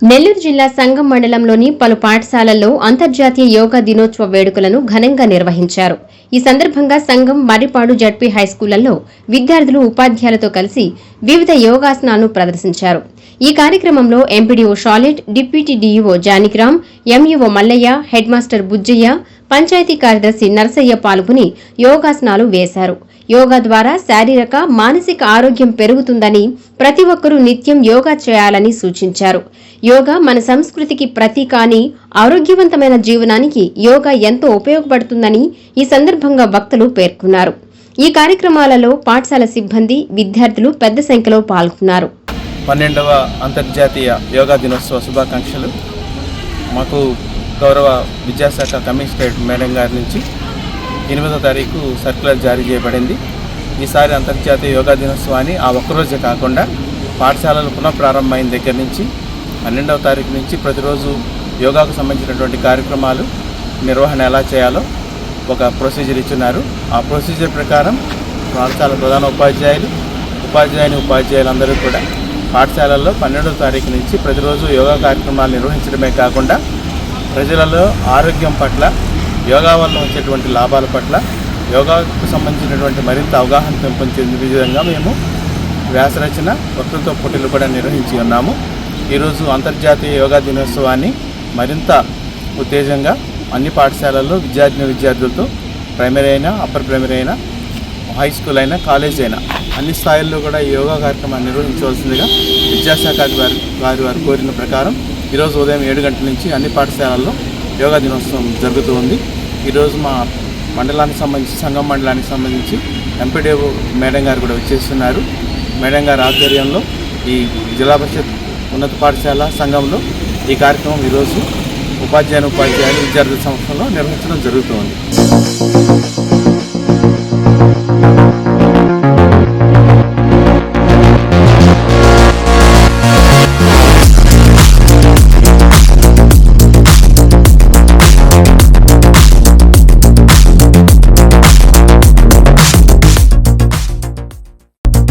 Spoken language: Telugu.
నెల్లూరు జిల్లా సంగం మండలంలోని పలు పాఠశాలల్లో అంతర్జాతీయ యోగా దినోత్సవ వేడుకలను ఘనంగా నిర్వహించారు. ఈ సందర్భంగా సంగం, మర్రిపాడు జడ్పీ హైస్కూళ్లలో విద్యార్థులు ఉపాధ్యాయులతో కలిసి వివిధ యోగాసనాలను ప్రదర్శించారు. ఈ కార్యక్రమంలో MPDO Shalet, deputy DEO Janakiram, MEO Mallaiah, headmaster Bujjaiah, panchayat కార్యదర్శి నరసయ్య పాల్గొని యోగాసనాలు వేశారు. యోగా ద్వారా శారీరక, మానసిక ఆరోగ్యం పెరుగుతుందని, ప్రతి ఒక్కరూ నిత్యం యోగా చేయాలని సూచించారు. యోగా మన సంస్కృతికి ప్రతీక అని, ఆరోగ్యవంతమైన జీవనానికి యోగా ఎంతో ఉపయోగపడుతుందని ఈ సందర్భంగా వక్తలు పేర్కొన్నారు. ఈ కార్యక్రమాలలో పాఠశాల సిబ్బంది, విద్యార్థులు పెద్ద సంఖ్యలో పాల్గొన్నారు. 12వ అంతర్జాతీయ యోగా దినోత్సవ శుభాకాంక్షలు. మాకు గౌరవ విద్యాశాఖ కమిషనరేట్ మేడం గారి నుంచి 8వ తారీఖు సర్క్యులర్ జారీ చేయబడింది. ఈసారి అంతర్జాతీయ యోగా దినోత్సవాన్ని ఆ ఒక్కరోజే కాకుండా పాఠశాలలు పునఃప్రారంభమైన దగ్గర నుంచి 12వ తారీఖు నుంచి ప్రతిరోజు యోగాకు సంబంధించినటువంటి కార్యక్రమాలు నిర్వహణ ఎలా చేయాలో ఒక ప్రొసీజర్ ఇచ్చున్నారు. ఆ ప్రొసీజర్ ప్రకారం పాఠశాల ప్రధాన ఉపాధ్యాయులందరూ కూడా పాఠశాలల్లో 12వ తారీఖు నుంచి ప్రతిరోజు యోగా కార్యక్రమాలు నిర్వహించడమే కాకుండా ప్రజలలో ఆరోగ్యం పట్ల, యోగా వల్ల వచ్చేటువంటి లాభాల పట్ల, యోగాకు సంబంధించినటువంటి మరింత అవగాహన పెంపొందించే విధంగా మేము వ్యాసరచన, వక్తృత్వ పోటీలు కూడా నిర్వహించి ఉన్నాము. ఈరోజు అంతర్జాతీయ యోగా దినోత్సవాన్ని మరింత ఉత్తేజంగా అన్ని పాఠశాలల్లో విద్యార్థులతో ప్రైమరీ అయినా, అప్పర్ ప్రైమరీ అయినా, హై స్కూల్ అయినా, కాలేజ్ అయినా అన్ని స్థాయిల్లో కూడా ఈ యోగా కార్యక్రమాన్ని నిర్వహించవలసిందిగా విద్యాశాఖ వారి కోరిన ప్రకారం ఈరోజు ఉదయం 7 గంటల నుంచి అన్ని పాఠశాలల్లో యోగా దినోత్సవం జరుగుతూ ఉంది. ఈరోజు మా మండలానికి సంబంధించి, సంగం మండలానికి సంబంధించి ఎంపీడీఓ మేడం గారు కూడా వచ్చేస్తున్నారు. మేడం గారి ఆధ్వర్యంలో ఈ జిల్లా పరిషత్ ఉన్నత పాఠశాల సంఘంలో ఈ కార్యక్రమం ఈరోజు ఉపాధ్యాయులు విద్యార్థుల సంస్థలో నిర్వహించడం జరుగుతూ ఉంది.